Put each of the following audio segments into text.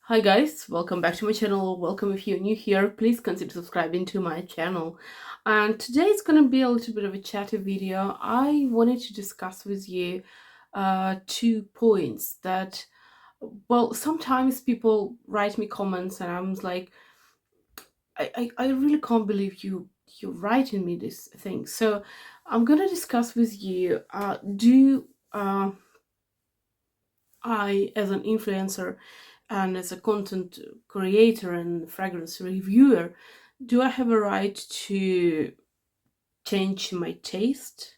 Hi guys, welcome back to my channel. Welcome if you're new here. Please consider subscribing to my channel. And today it's going to be a little bit of a chatty video. I wanted to discuss with you 2 points that, well, sometimes people write me comments and I'm like, I really can't believe you're writing me this thing. So I'm going to discuss with you, do I, as an influencer and as a content creator and fragrance reviewer, do I have a right to change my taste?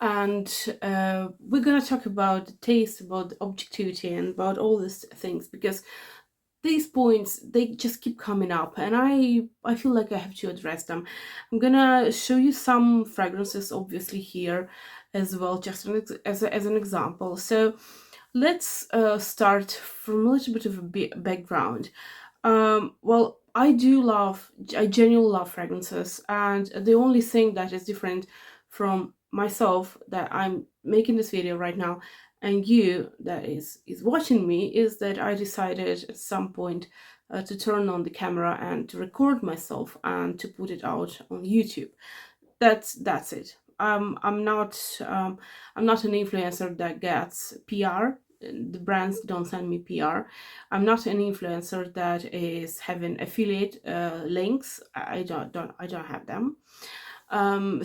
And we're gonna talk about the taste, about the objectivity, and about all these things because these points, they just keep coming up, and I feel like I have to address them. I'm gonna show you some fragrances, obviously here as well, just as an example. So let's start from a little bit of a background. Well, I genuinely love fragrances, and the only thing that is different from myself that I'm making this video right now and you that is watching me is that I decided at some point to turn on the camera and to record myself and to put it out on YouTube. That's it. I'm not an influencer that gets PR. The brands don't send me PR. I'm not an influencer that is having affiliate links. I don't have them. I'm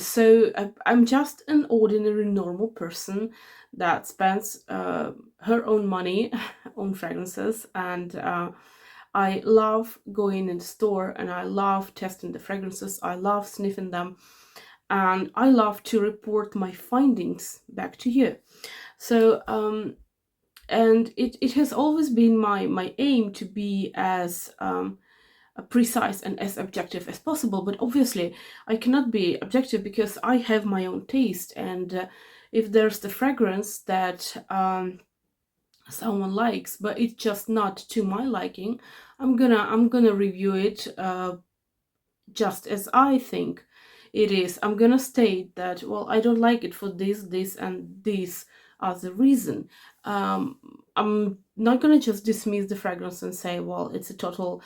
just an ordinary normal person that spends her own money on fragrances, and I love going in the store and I love testing the fragrances. I love sniffing them, and I love to report my findings back to you. So and it has always been my aim to be as precise and as objective as possible, but obviously I cannot be objective because I have my own taste, and if there's the fragrance that someone likes but it's just not to my liking, I'm gonna review it just as I think it is. I'm gonna state that, well, I don't like it for this and this as a reason. I'm not gonna just dismiss the fragrance and say, well, it's a totally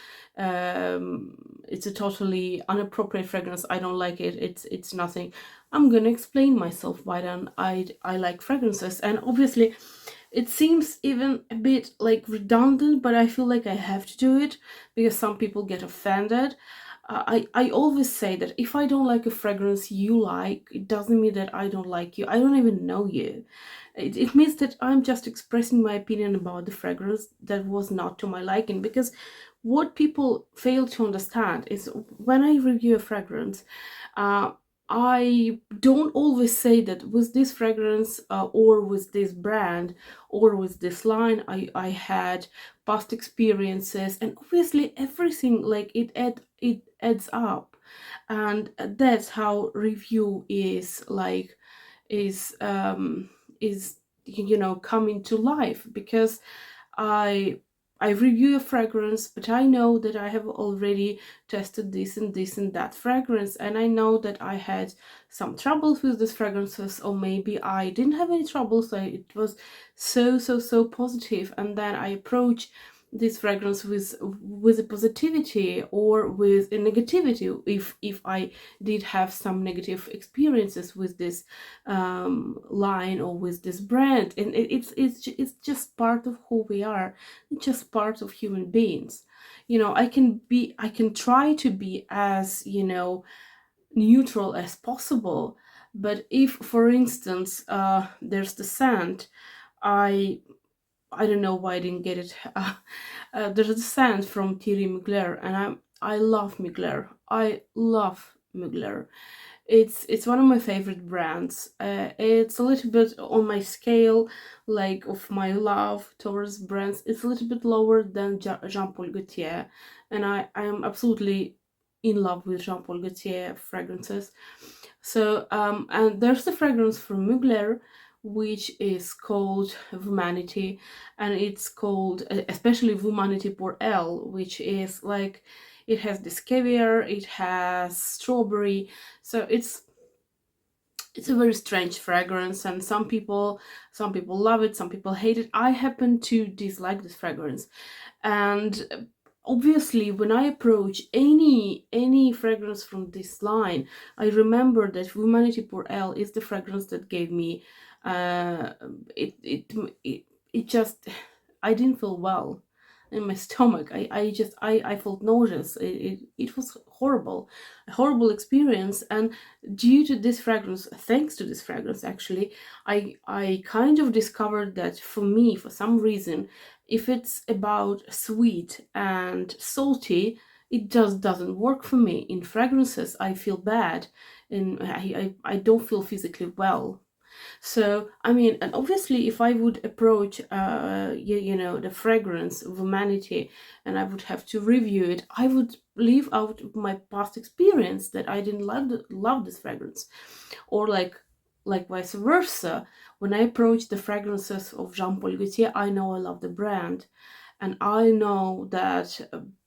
inappropriate fragrance. I don't like it. It's nothing. I'm gonna explain myself why then I like fragrances, and obviously it seems even a bit like redundant, but I feel like I have to do it because some people get offended. I always say that if I don't like a fragrance you like, it doesn't mean that I don't like you. I don't even know you. It means that I'm just expressing my opinion about the fragrance that was not to my liking. Because what people fail to understand is when I review a fragrance, uh, I don't always say that with this fragrance or with this brand or with this line I had past experiences, and obviously everything, like it adds up, and that's how review is like is coming to life. Because I I review a fragrance, but I know that I have already tested this and that fragrance, and I know that I had some troubles with these fragrances, or maybe I didn't have any troubles, so it was so positive, and then I approach this fragrance with a positivity or with a negativity if I did have some negative experiences with this line or with this brand. And it's just part of who we are. It's just part of human beings. I can try to be as neutral as possible, but if, for instance, there's the scent, I don't know why I didn't get it. There's a scent from Thierry Mugler, and I love Mugler. I love Mugler. It's one of my favorite brands. It's a little bit on my scale, like of my love towards brands. It's a little bit lower than Jean Paul Gaultier, and I am absolutely in love with Jean Paul Gaultier fragrances. So and there's the fragrance from Mugler, which is called Womanity, and it's called especially Womanity pour Elle, which is like, it has this caviar, it has strawberry, so it's a very strange fragrance, and some people love it, some people hate it. I happen to dislike this fragrance, And obviously, when I approach any fragrance from this line, I remember that Womanity pour Elles is the fragrance that gave me uh it it it, it just I didn't feel well in my stomach. I felt nauseous. It was horrible, a horrible experience. And due to this fragrance, thanks to this fragrance actually, I kind of discovered that for me, for some reason, if it's about sweet and salty, it just doesn't work for me. In fragrances, I feel bad, and I don't feel physically well. So, I mean, and obviously, if I would approach, you know, the fragrance of Humanity, and I would have to review it, I would leave out my past experience that I didn't love this fragrance, or like vice versa. When I approach the fragrances of Jean Paul Gaultier, I know I love the brand, and I know that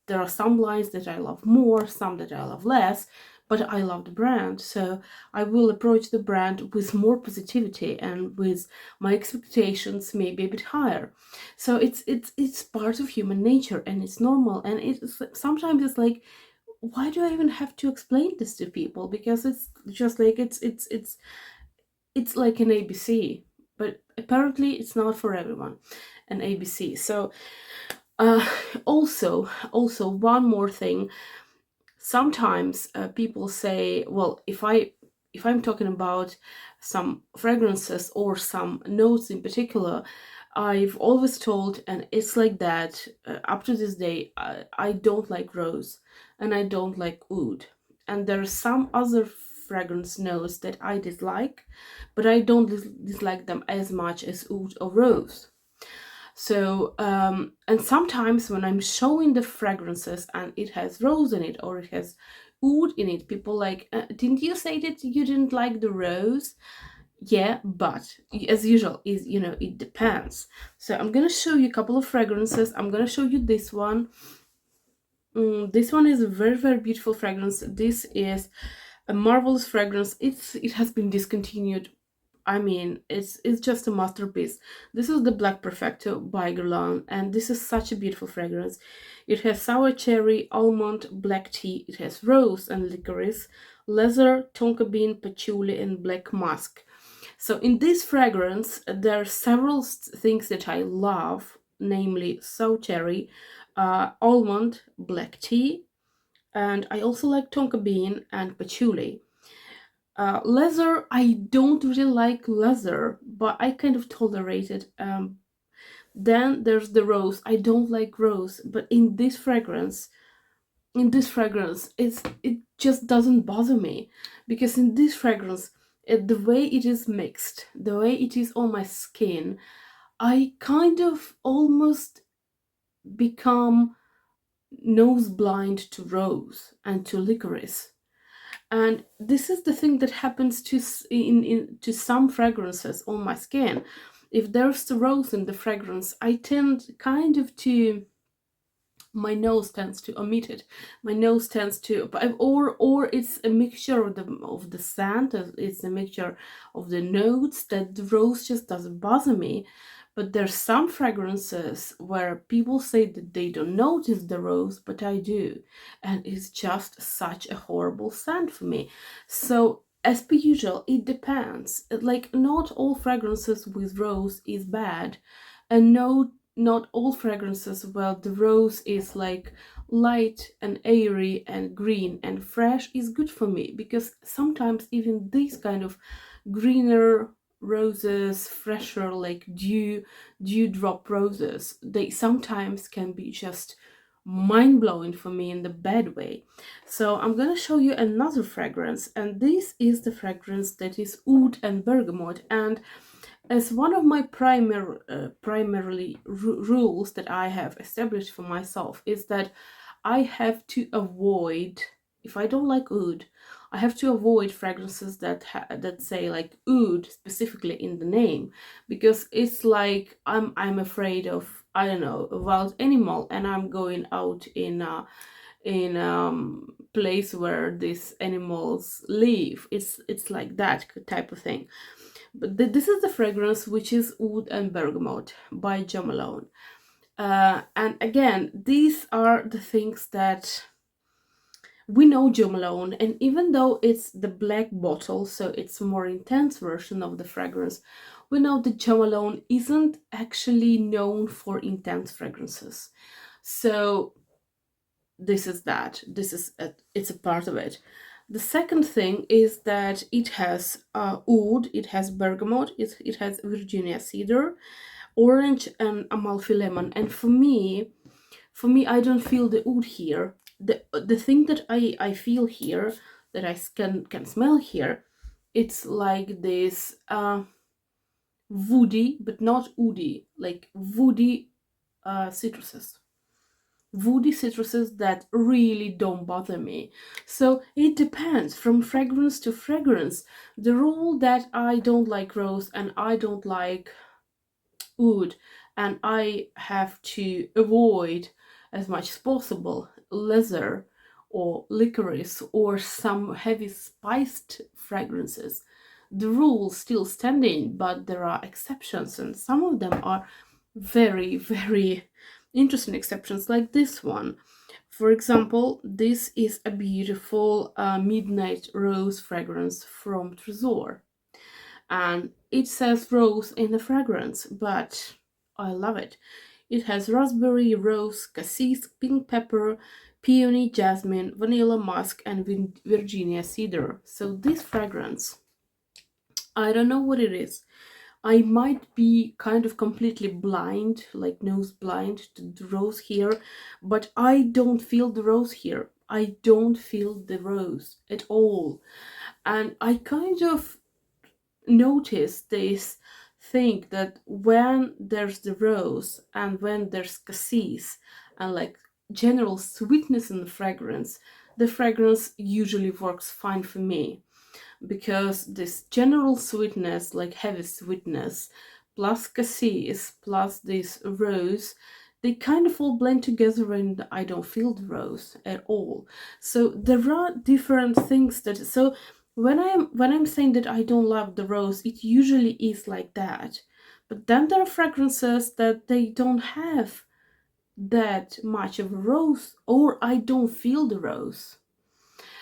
there are some lines that I love more, some that I love less, but I love the brand. So I will approach the brand with more positivity and with my expectations maybe a bit higher. So it's part of human nature, and it's normal. And it's sometimes it's like, why do I even have to explain this to people? Because it's just like it's like an ABC, but apparently it's not for everyone, an ABC. So uh, also one more thing. Sometimes people say, well, if I'm talking about some fragrances or some notes in particular, I've always told, and it's like that up to this day, I don't like rose and I don't like oud. And there are some other fragrance notes that I dislike, but I don't dislike them as much as oud or rose. So, and sometimes when I'm showing the fragrances and it has rose in it or it has oud in it, people like, didn't you say that you didn't like the rose? Yeah, but as usual, is, you know, it depends. So I'm gonna show you a couple of fragrances. I'm gonna show you this one. This one is a very beautiful fragrance. This is a marvelous fragrance. It has been discontinued. I mean, it's just a masterpiece. This is the Black Perfecto by Guerlain, and this is such a beautiful fragrance. It has sour cherry, almond, black tea. It has rose and licorice, leather, tonka bean, patchouli, and black musk. So in this fragrance, there are several things that I love, namely sour cherry, almond, black tea, and I also like tonka bean and patchouli. Leather, I don't really like leather, but I kind of tolerate it. Then there's the rose. I don't like rose, but in this fragrance, it just doesn't bother me, because in this fragrance, the way it is mixed, the way it is on my skin, I kind of almost become nose blind to rose and to licorice. And this is the thing that happens to some fragrances on my skin. If there's the rose in the fragrance, I tend kind of to, my nose tends to omit it. My nose tends to, or it's a mixture of the scent. It's a mixture of the notes that the rose just doesn't bother me. But there's some fragrances where people say that they don't notice the rose, but I do, and it's just such a horrible scent for me. So as per usual, it depends. Like, not all fragrances with rose is bad, and no, not all fragrances, well, the rose is like light and airy and green and fresh is good for me, because sometimes even these kind of greener roses, fresher, like dewdrop roses, they sometimes can be just mind-blowing for me in the bad way. So I'm gonna show you another fragrance, and this is the fragrance that is Oud and Bergamote. And as one of my primarily rules that I have established for myself is that I have to avoid, if I don't like oud, I have to avoid fragrances that say like oud specifically in the name, because it's like I'm afraid of, I don't know, a wild animal, and I'm going out in place where these animals live. It's like that type of thing. But this is the fragrance, which is Oud and Bergamote by Jo Malone. And again, these are the things that we know Jo Malone, and even though it's the black bottle, so it's a more intense version of the fragrance, we know that Jo Malone isn't actually known for intense fragrances. So this is that. It's a part of it. The second thing is that it has oud, it has bergamot, it has Virginia cedar, orange, and Amalfi lemon. And for me, I don't feel the oud here. The thing that I feel here, that I can smell here, it's like this woody, but not oudy, like woody citruses. Woody citruses that really don't bother me. So it depends from fragrance to fragrance. The rule that I don't like rose and I don't like oud, and I have to avoid as much as possible leather or licorice or some heavy spiced fragrances. The rules still standing, but there are exceptions, and some of them are very, very interesting exceptions, like this one. For example, this is a beautiful midnight rose fragrance from Tresor, and it says rose in the fragrance, but I love it. It has raspberry, rose, cassis, pink pepper, peony, jasmine, vanilla musk, and Virginia cedar. So this fragrance, I don't know what it is. I might be kind of completely blind, like nose blind to the rose here, but I don't feel the rose here. I don't feel the rose at all. And I kind of notice this thing that when there's the rose and when there's cassis and like general sweetness in the fragrance usually works fine for me, because this general sweetness, like heavy sweetness, plus cassis, plus this rose, they kind of all blend together and I don't feel the rose at all. So there are different things that, so when I'm saying that I don't love the rose, it usually is like that. But then there are fragrances that they don't have that much of a rose, or I don't feel the rose.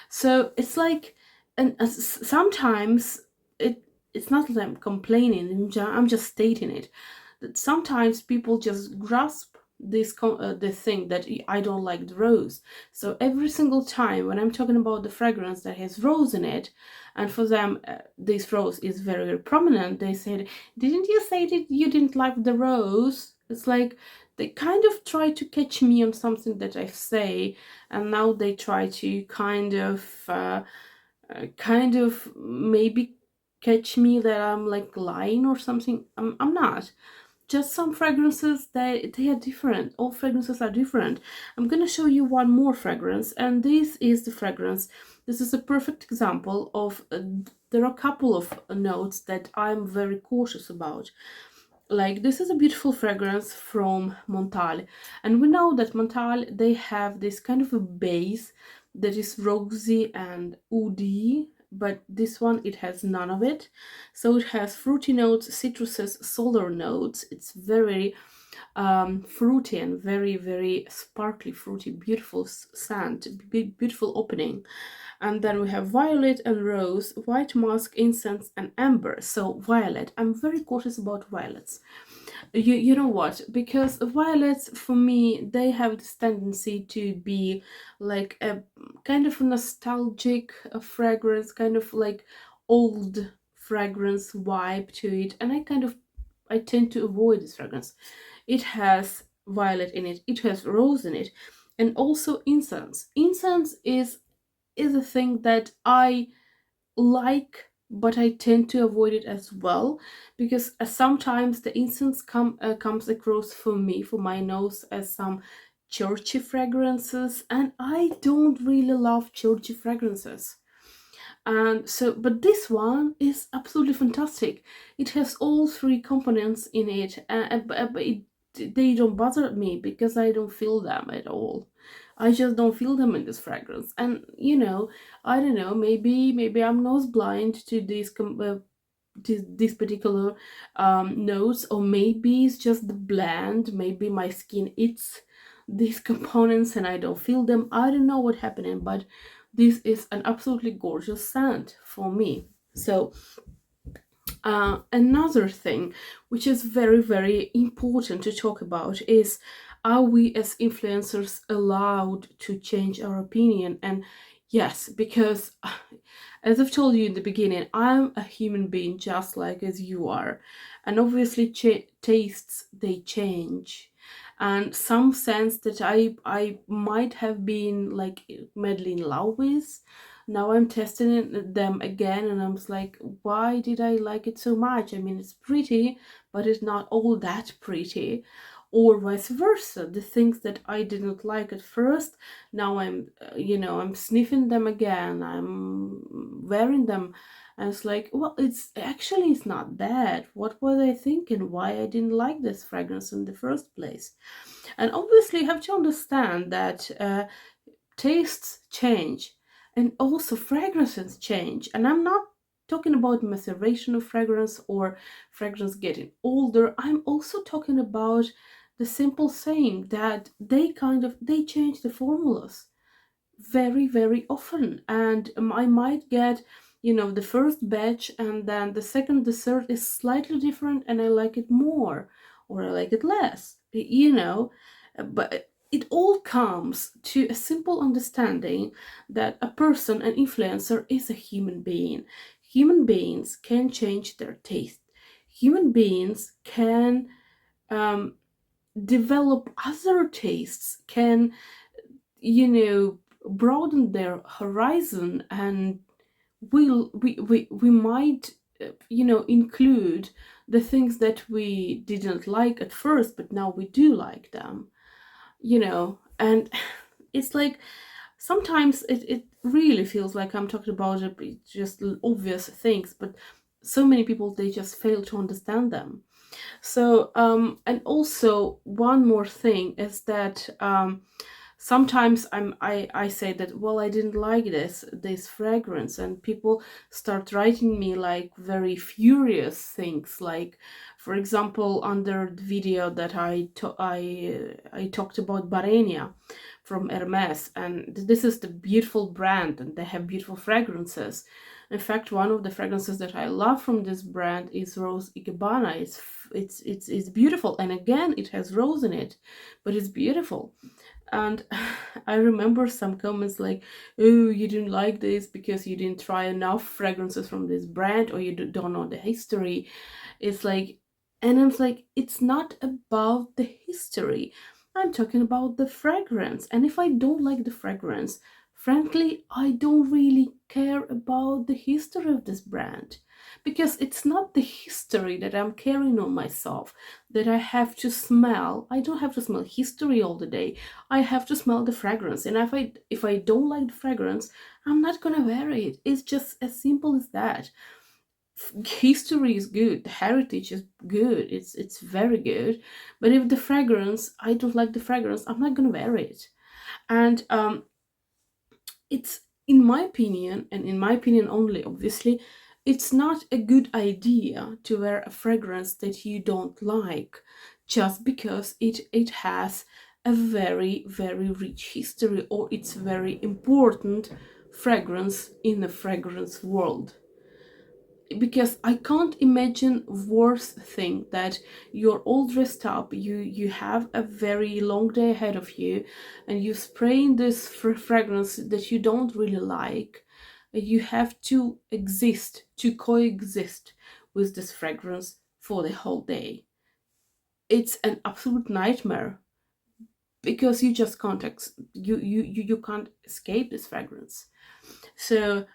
So it's like, and sometimes it's not that I'm complaining. I'm just stating it. That sometimes people just grasp this thing that I don't like the rose. So every single time when I'm talking about the fragrance that has rose in it, and for them this rose is very, very prominent, they said, "Didn't you say that you didn't like the rose?" It's like they kind of try to catch me on something that I say, and now they try to kind of maybe catch me that I'm like lying or something. I'm not. Just some fragrances, they are different. All fragrances are different. I'm gonna show you one more fragrance, and this is the fragrance. This is a perfect example of there are a couple of notes that I'm very cautious about. Like, this is a beautiful fragrance from Montale, and we know that Montale, they have this kind of a base that is rosy and oudy, but this one, it has none of it. So it has fruity notes, citruses, solar notes. It's very fruity and very, very sparkly, fruity, beautiful scent, beautiful opening. And then we have violet and rose, white musk, incense, and amber. So violet, I'm very cautious about violets. You know what? Because violets, for me, they have this tendency to be like a kind of nostalgic fragrance, kind of like old fragrance vibe to it, and I tend to avoid this fragrance. It has violet in it, it has rose in it, and also incense. Incense is a thing that I like, but I tend to avoid it as well, because sometimes the incense comes across for me, for my nose, as some churchy fragrances, and I don't really love churchy fragrances. And so, but this one is absolutely fantastic. It has all three components in it, but they don't bother me because I don't feel them at all. I just don't feel them in this fragrance. And I don't know, maybe I'm nose blind to these this particular notes, or maybe it's just the blend, maybe my skin eats these components and I don't feel them. I don't know what's happening, but this is an absolutely gorgeous scent for me. So another thing which is very, very important to talk about is, are we as influencers allowed to change our opinion? And yes, because as I've told you in the beginning, I'm a human being just like as you are. And obviously tastes, they change. And some sense that I might have been like madly in love with, now I'm testing them again and I'm just like, why did I like it so much? I mean, it's pretty, but it's not all that pretty. Or vice versa, the things that I didn't like at first, now I'm I'm sniffing them again, I'm wearing them, and it's like, well, it's not bad. What was I thinking? Why I didn't like this fragrance in the first place? And obviously you have to understand that tastes change, and also fragrances change. And I'm not talking about maceration of fragrance or fragrance getting older. I'm also talking about the simple saying that they change the formulas very, very often. And I might get the first batch, and then the second, the third is slightly different and I like it more or I like it less, but it all comes to a simple understanding that a person, an influencer, is a human being. Human beings can change their taste. Human beings can develop other tastes, can broaden their horizon, and we might include the things that we didn't like at first, but now we do like them. And it's like sometimes it really feels like I'm talking about just obvious things, but so many people, they just fail to understand them. So and also one more thing is that sometimes I say that, well, I didn't like this fragrance, and people start writing me like very furious things, like for example under the video that I talked about Barenia from Hermes, and this is the beautiful brand and they have beautiful fragrances. In fact, one of the fragrances that I love from this brand is Rose Ikebana. It's beautiful, and again it has rose in it, but it's beautiful. And I remember some comments like, oh, you didn't like this because you didn't try enough fragrances from this brand, or you don't know the history. It's like, and I'm like, it's not about the history. I'm talking about the fragrance. And if I don't like the fragrance, frankly, I don't really care about the history of this brand, because it's not the history that I'm carrying on myself that I have to smell. I don't have to smell history all the day. I have to smell the fragrance. And if I don't like the fragrance, I'm not gonna wear it. It's just as simple as that. History is good, the heritage is good, it's very good. But if the fragrance, I don't like the fragrance, I'm not gonna wear it. And it's, in my opinion, and in my opinion only, obviously, it's not a good idea to wear a fragrance that you don't like just because it has a very, very rich history, or it's very important fragrance in the fragrance world. Because I can't imagine worse thing that you're all dressed up, you have a very long day ahead of you, and you spraying this fragrance that you don't really like. You have to coexist with this fragrance for the whole day. It's an absolute nightmare, because you just can't you can't escape this fragrance. So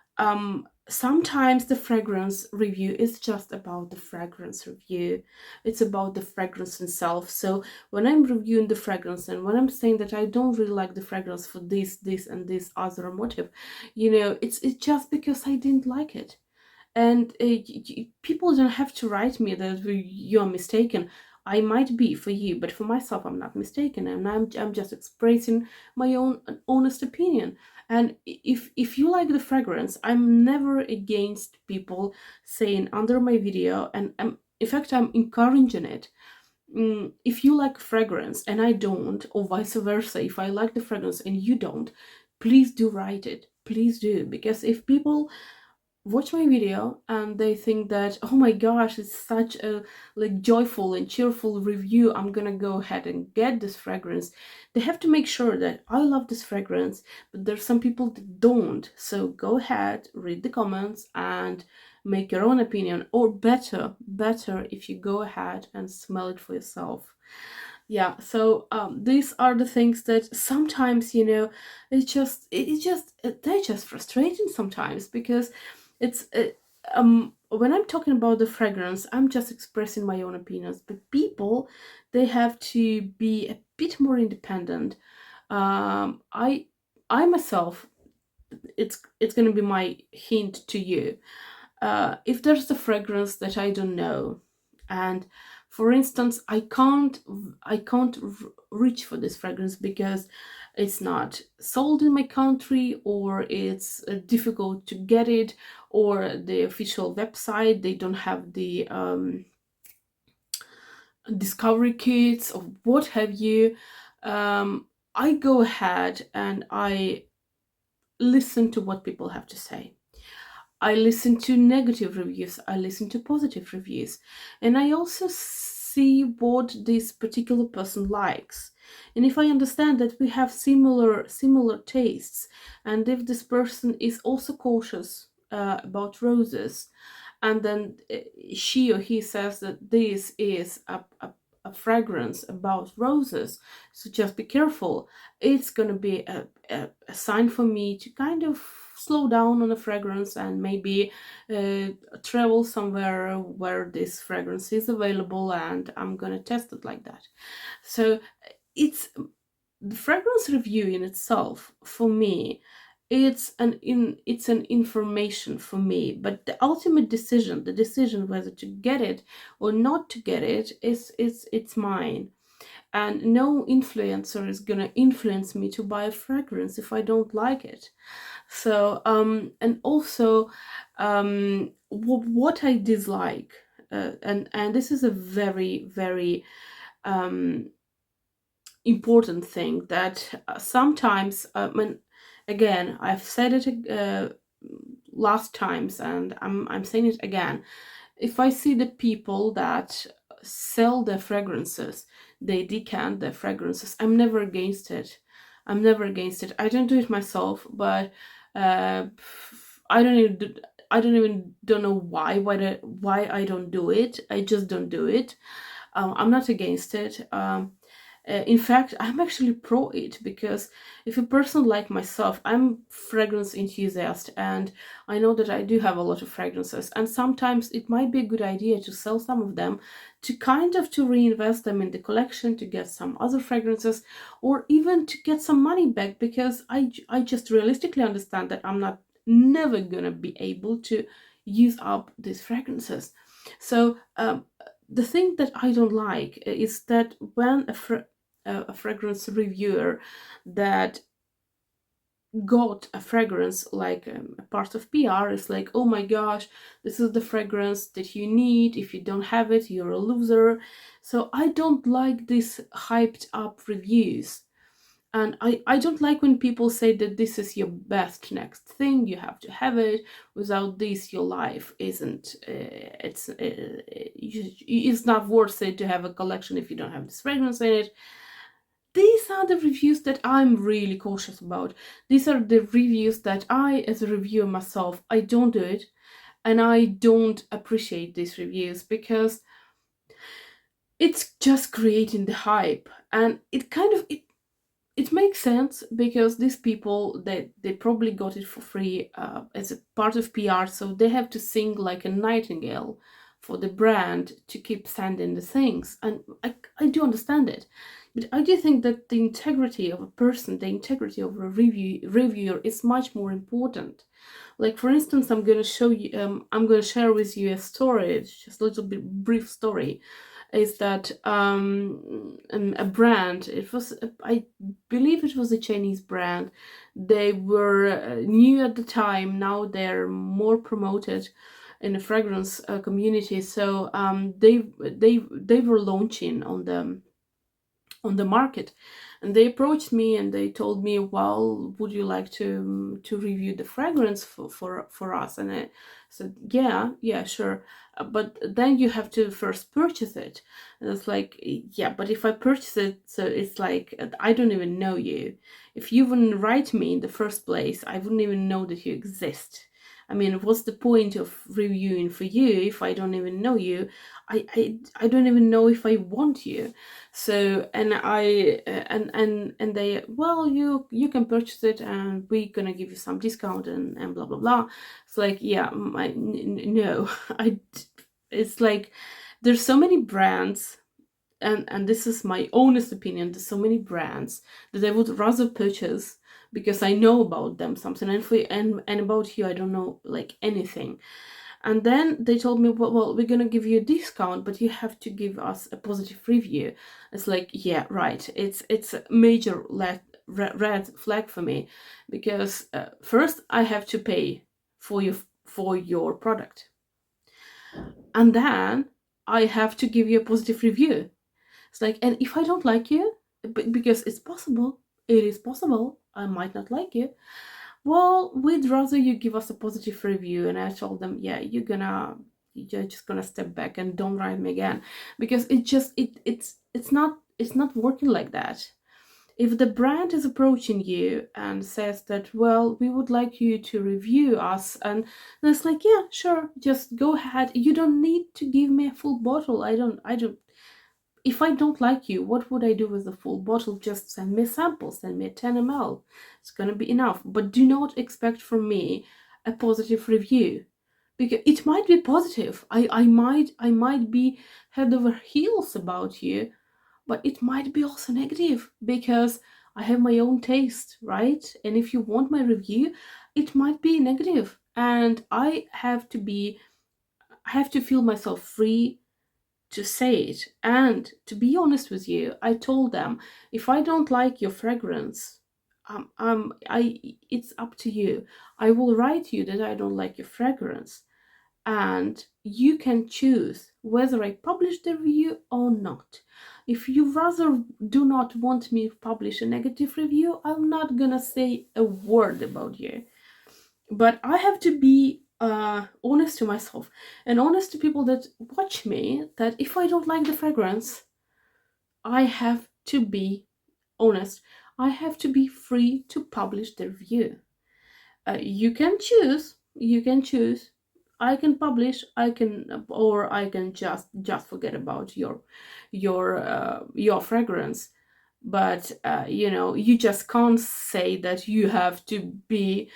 sometimes the fragrance review is just about the fragrance review. It's about the fragrance itself. So when I'm reviewing the fragrance, and when I'm saying that I don't really like the fragrance for this and this other motive, it's just because I didn't like it. And people don't have to write me that you're mistaken. I might be for you, but for myself, I'm not mistaken, and I'm just expressing my own honest opinion. And if you like the fragrance, I'm never against people saying under my video, and in fact, I'm encouraging it. If you like fragrance and I don't, or vice versa, if I like the fragrance and you don't, please do write it. Please do, because if people watch my video and they think that, oh my gosh, it's such a like joyful and cheerful review, I'm gonna go ahead and get this fragrance, they have to make sure that I love this fragrance, but there's some people that don't. So go ahead, read the comments and make your own opinion, or better if you go ahead and smell it for yourself. Yeah, so these are the things that sometimes, they're just frustrating sometimes, because it's when I'm talking about the fragrance, I'm just expressing my own opinions, but people, they have to be a bit more independent. I myself, it's going to be my hint to you. If there's a fragrance that I don't know, and for instance, I can't reach for this fragrance because it's not sold in my country, or it's difficult to get it, or the official website, they don't have the discovery kits or what have you. I go ahead and I listen to what people have to say. I listen to negative reviews, I listen to positive reviews, and I also see what this particular person likes. And if I understand that we have similar tastes, and if this person is also cautious about roses, and then she or he says that this is a fragrance about roses, so just be careful, it's going to be a sign for me to kind of slow down on a fragrance and maybe travel somewhere where this fragrance is available, and I'm going to test it like that. So it's the fragrance review in itself, for me, it's an information for me, but the ultimate decision, the decision whether to get it or not to get it, it's mine. And no influencer is gonna influence me to buy a fragrance if I don't like it. So and also what I dislike, and this is a very um important thing, that sometimes, when, again, I've said it last times, and I'm saying it again, if I see the people that sell their fragrances, they decant their fragrances, I'm never against it. I'm never against it. I don't do it myself, but uh, I don't even do, I don't know why I don't do it. I just don't do it. I'm not against it. In fact, I'm actually pro it, because if a person like myself, I'm fragrance enthusiast, and I know that I do have a lot of fragrances, and sometimes it might be a good idea to sell some of them, to kind of to reinvest them in the collection, to get some other fragrances, or even to get some money back, because I just realistically understand that I'm not never gonna be able to use up these fragrances. So the thing that I don't like is that when a fragrance reviewer that got a fragrance like a part of PR is like, oh my gosh, this is the fragrance that you need. If you don't have it, you're a loser. So I don't like these hyped up reviews. And I don't like when people say that this is your best next thing, you have to have it. Without this, your life isn't, it's not worth it to have a collection if you don't have this fragrance in it. These are the reviews that I'm really cautious about. These are the reviews that I, as a reviewer myself, I don't do it. And I don't appreciate these reviews, because it's just creating the hype. And it kind of, it makes sense, because these people, they probably got it for free as a part of PR, so they have to sing like a nightingale for the brand to keep sending the things, and I do understand it, but I do think that the integrity of a person, the integrity of a reviewer is much more important. Like, for instance, I'm going to share with you a story. It's just a little bit brief story. is that a brand, it was, I believe it was a Chinese brand. They were new at the time. Now they're more promoted in the fragrance community. So they were launching on the market, and they approached me and they told me, well, would you like to review the fragrance for us? And I said, yeah, sure. But then you have to first purchase it. And it's like, yeah, but if I purchase it, so it's like, I don't even know you. If you wouldn't write me in the first place, I wouldn't even know that you exist. I mean, what's the point of reviewing for you if I don't even know you? I don't even know if I want you. So, and I and they, well, you can purchase it and we're gonna give you some discount and blah blah blah. It's like, yeah, no. It's like, there's so many brands, and this is my honest opinion, there's so many brands that I would rather purchase because I know about them something, and about you I don't know like anything. And then they told me, well, we're gonna give you a discount, but you have to give us a positive review. It's like, yeah, right. It's a major red flag for me, because first I have to pay for your product, and then I have to give you a positive review. It's like, and if I don't like you, because it's possible, it is possible, I might not like you. Well, we'd rather you give us a positive review. And I told them, yeah, you're just gonna step back and don't write me again, because it's not working like that. If the brand is approaching you and says that, well, we would like you to review us, and it's like, yeah, sure, just go ahead. You don't need to give me a full bottle. I don't. If I don't like you, what would I do with the full bottle? Just send me a sample, send me a 10 ml. It's gonna be enough. But do not expect from me a positive review, because it might be positive. I might be head over heels about you, but it might be also negative, because I have my own taste, right? And if you want my review, it might be negative, and I have to feel myself free to say it. And to be honest with you, I told them, if I don't like your fragrance, it's up to you. I will write you that I don't like your fragrance, and you can choose whether I publish the review or not. If you rather do not want me to publish a negative review, I'm not gonna say a word about you. But I have to be honest to myself and honest to people that watch me, that if I don't like the fragrance, I have to be honest. I have to be free to publish the review. You can choose. You can choose. I can publish. I can, or I can just forget about your fragrance. But you just can't say that you have to be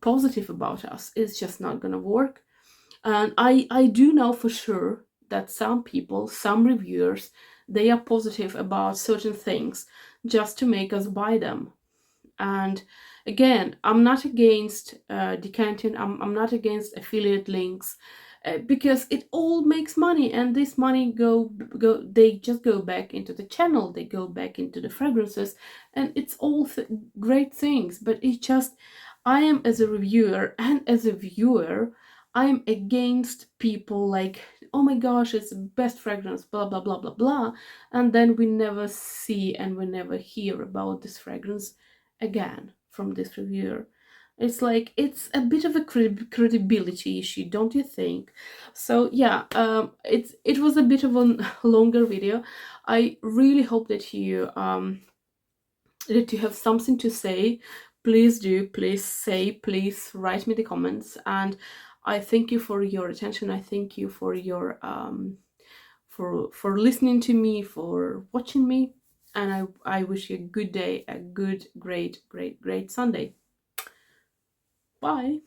positive about us. It's just not gonna work. And I do know for sure that some people, some reviewers, they are positive about certain things just to make us buy them. And again, I'm not against decanting. I'm not against affiliate links, because it all makes money, and this money they just go back into the channel, they go back into the fragrances, and it's all great things. But it's just, I am, as a reviewer and as a viewer, I'm against people like, oh my gosh, it's the best fragrance, blah blah blah blah blah, and then we never see and we never hear about this fragrance again from this reviewer. It's like, it's a bit of a credibility issue, don't you think? So yeah, it was a bit of a longer video. I really hope that you have something to say. Please do, please say, please write me the comments. And I thank you for your attention. I thank you for your for listening to me, for watching me, and I wish you a good day, a good, great Sunday. Bye.